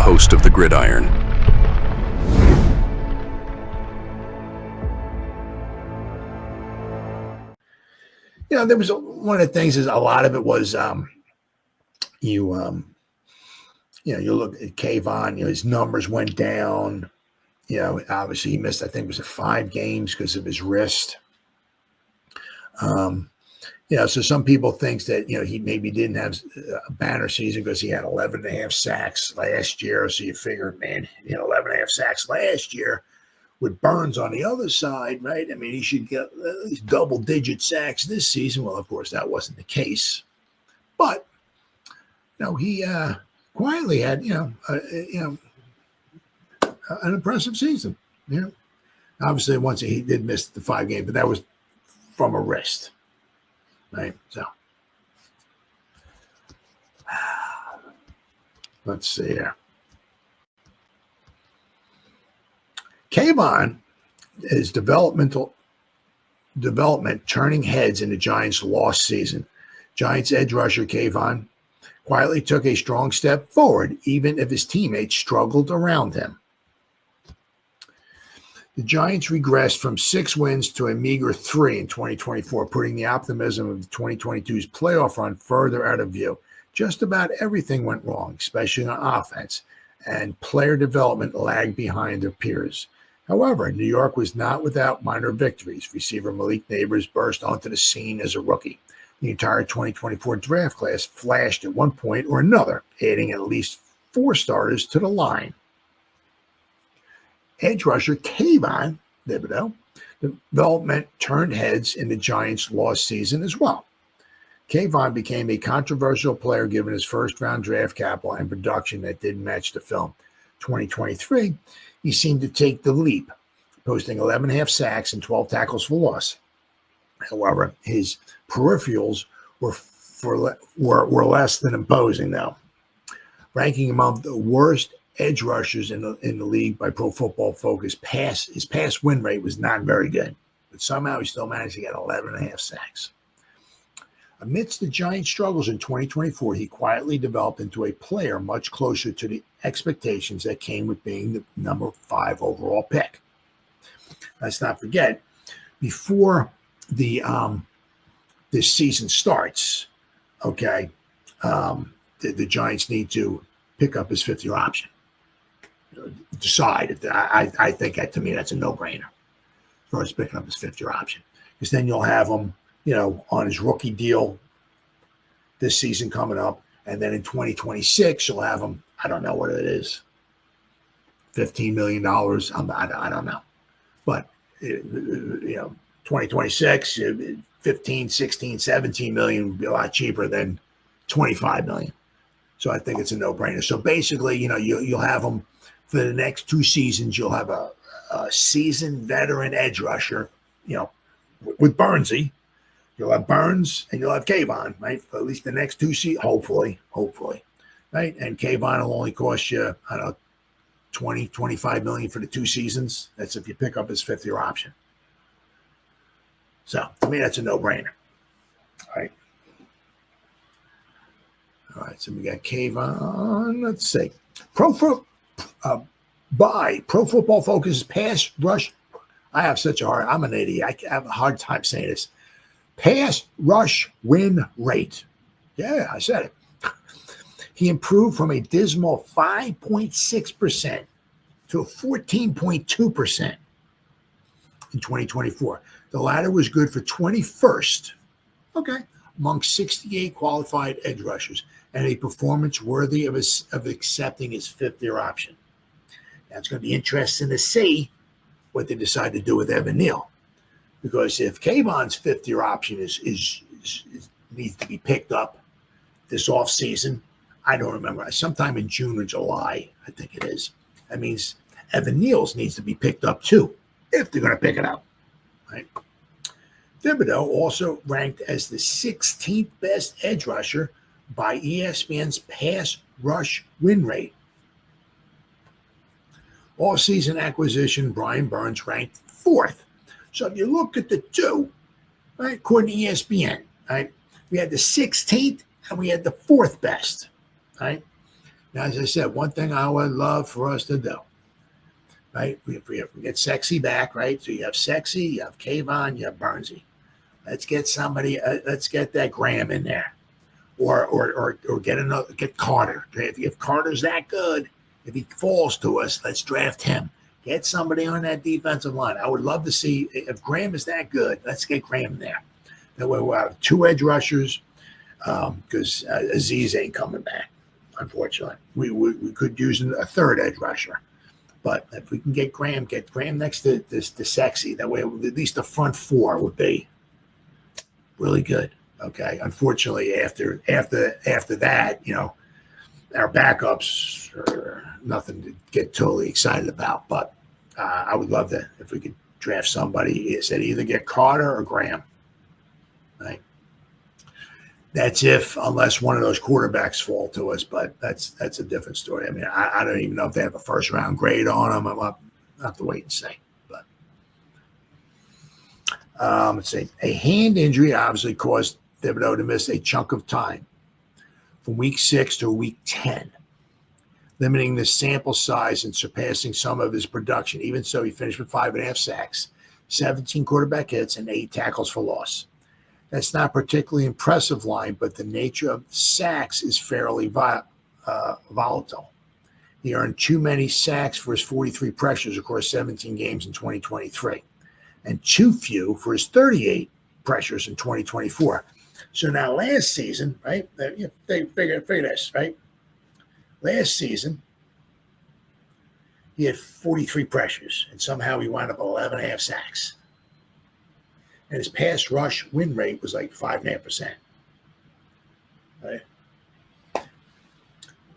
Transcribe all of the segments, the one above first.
host of the Gridiron. There was one of the things is a lot of it was you look at Kayvon, his numbers went down. Obviously he missed, I think it was 5 games because of his wrist. So some people think that, he maybe didn't have a banner season because he had 11.5 sacks last year. So you figure, man, 11.5 sacks last year with Burns on the other side, right? I mean, he should get at least double-digit sacks this season. Well, of course, that wasn't the case. But, he quietly had, an impressive season. Obviously, once he did miss the 5 games, but that was from a wrist. Right, so let's see here. Kayvon is development turning heads in the Giants' lost season. Giants edge rusher Kayvon quietly took a strong step forward, even if his teammates struggled around him. The Giants regressed from 6 wins to a meager 3 in 2024, putting the optimism of the 2022's playoff run further out of view. Just about everything went wrong, especially on offense, and player development lagged behind their peers. However, New York was not without minor victories. Receiver Malik Nabers burst onto the scene as a rookie. The entire 2024 draft class flashed at one point or another, adding at least 4 starters to the line. Edge rusher Kayvon Thibodeaux development turned heads in the Giants' lost season as well. Kayvon became a controversial player given his first-round draft capital and production that didn't match the film. 2023, he seemed to take the leap, posting 11.5 sacks and 12 tackles for loss. However, his peripherals were less than imposing, though, ranking among the worst edge rushers in the league by Pro Football Focus. His pass win rate was not very good, but somehow he still managed to get 11.5 sacks. Amidst the Giants' struggles in 2024, he quietly developed into a player much closer to the expectations that came with being the number 5 overall pick. Let's not forget, before this season starts, the Giants need to pick up his 5th-year option. Decide. I think that, to me, that's a no-brainer as far as picking up his 5th-year option, because then you'll have him, on his rookie deal this season coming up, and then in 2026 you'll have him. I don't know what it is, $15 million. I don't know, but 2026, 15, 16, 17 million would be a lot cheaper than 25 million. So I think it's a no-brainer. So basically, you'll have him for the next 2 seasons. You'll have a seasoned veteran edge rusher, with Burnsy. You'll have Burns and you'll have Kayvon, right? For at least the next 2 seasons, hopefully, right? And Kayvon will only cost you, 20, 25 million for the 2 seasons. That's if you pick up his 5th-year option. So, to me, that's a no-brainer. All right, so we got Kayvon. Let's see. Pro Football Focus pass rush. I'm an idiot. I have a hard time saying this. Pass rush win rate. Yeah, I said it. He improved from a dismal 5.6% to 14.2% in 2024. The latter was good for 21st, among 68 qualified edge rushers, and a performance worthy of accepting his 5th-year option. Now, it's going to be interesting to see what they decide to do with Evan Neal, because if Kayvon's 5th-year option is needs to be picked up this offseason, I don't remember, sometime in June or July, I think it is. That means Evan Neal's needs to be picked up too, if they're going to pick it up, right? Thibodeaux also ranked as the 16th best edge rusher by ESPN's pass rush win rate. All-season acquisition, Brian Burns ranked 4th. So if you look at the 2, right, according to ESPN, right, we had the 16th and we had the 4th best, right? Now, as I said, one thing I would love for us to do, right? We get Sexy back, right? So you have Sexy, you have Kayvon, you have Burnsy. Let's get somebody. Let's get that Graham in there, or get Carter. If Carter's that good, if he falls to us, let's draft him. Get somebody on that defensive line. I would love to see if Graham is that good. Let's get Graham there. That way we'll have 2 edge rushers because Aziz ain't coming back. Unfortunately, we could use a 3rd edge rusher. But if we can get Graham next to Sexy. That way, at least the front 4 would be really good. Okay. Unfortunately, after that, our backups are nothing to get totally excited about. But I would love that if we could draft somebody. It said either get Carter or Graham. Right. That's unless one of those quarterbacks fall to us, but that's a different story. I mean, I don't even know if they have a 1st-round grade on them. I'll have to wait and see. But let's see. A hand injury obviously caused Thibodeaux to miss a chunk of time from week 6 to week 10, limiting the sample size and surpassing some of his production. Even so, he finished with 5.5 sacks, 17 quarterback hits, and 8 tackles for loss. That's not a particularly impressive line, but the nature of sacks is fairly volatile. He earned too many sacks for his 43 pressures across 17 games in 2023, and too few for his 38 pressures in 2024. So now last season, right, they figure this, right? Last season, he had 43 pressures, and somehow he wound up 11.5 sacks. And his pass rush win rate was like 5.5%. Right?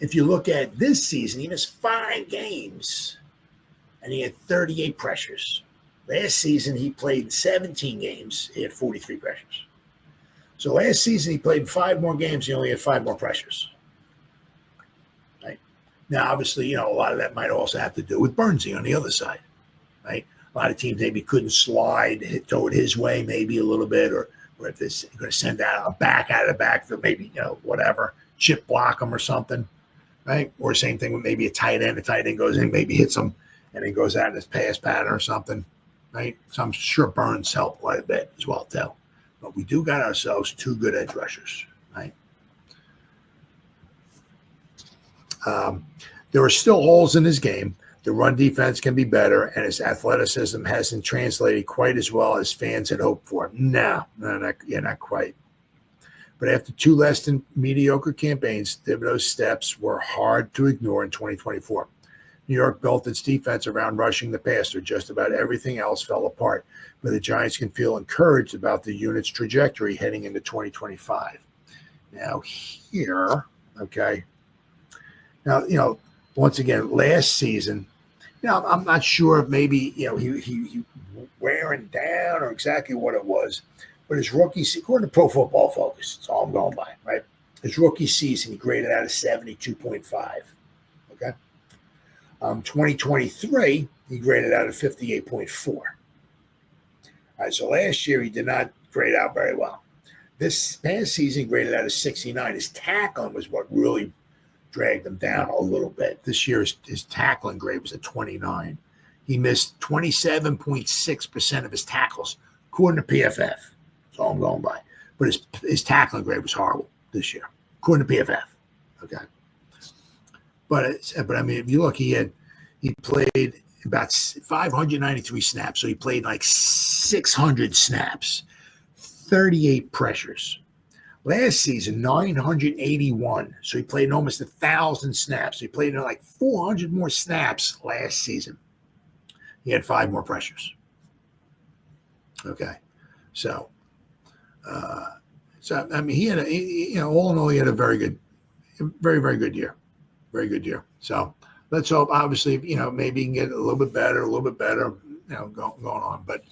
If you look at this season, he missed 5 games, and he had 38 pressures. Last season, he played 17 games. He had 43 pressures. So last season, he played 5 more games. He only had 5 more pressures. Right? Now, obviously, a lot of that might also have to do with Burnsy on the other side. Right? A lot of teams maybe couldn't throw it his way maybe a little bit, or if they're going to send out a back out of the backfield, maybe, whatever, chip block them or something, right? Or same thing with maybe a tight end. The tight end goes in, maybe hits him, and then goes out in his pass pattern or something, right? So I'm sure Burns helped quite a bit as well, too. But we do got ourselves 2 good edge rushers, right? There are still holes in his game. The run defense can be better, and his athleticism hasn't translated quite as well as fans had hoped for. No, not quite. But after 2 less than mediocre campaigns, Thibodeaux's steps were hard to ignore in 2024. New York built its defense around rushing the passer. Just about everything else fell apart. But the Giants can feel encouraged about the unit's trajectory heading into 2025. Now here, okay. Now, once again, last season, I'm not sure if maybe, he wearing down or exactly what it was, but his rookie season, according to Pro Football Focus, that's all I'm going by, right? His rookie season, he graded out a 72.5, okay? 2023, he graded out a 58.4. All right, so last year he did not grade out very well. This past season, he graded out a 69. His tackling was what really dragged him down a little bit. This year, his tackling grade was a 29. He missed 27.6% of his tackles, according to PFF. That's all I'm going by. But his tackling grade was horrible this year, according to PFF. Okay. But I mean, if you look, he played about 593 snaps. So he played like 600 snaps, 38 pressures. Last season, 981. So he played almost 1,000 snaps. He played like 400 more snaps last season. He had 5 more pressures. Okay. So I mean, he had all in all, he had a very, very good year. Very good year. So let's hope, obviously, maybe he can get a little bit better, going on. But,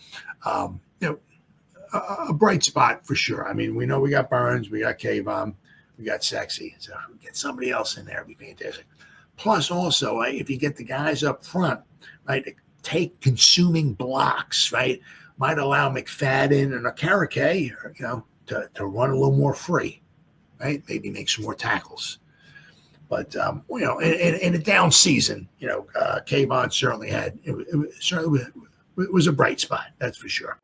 a bright spot for sure. I mean, we know we got Burns, we got Kayvon, we got Sexy. So get somebody else in there, it'd be fantastic. Plus, also, if you get the guys up front, right, to take consuming blocks, right, might allow McFadden and a Karake, to run a little more free, right? Maybe make some more tackles. But in a down season, Kayvon certainly had it was a bright spot. That's for sure.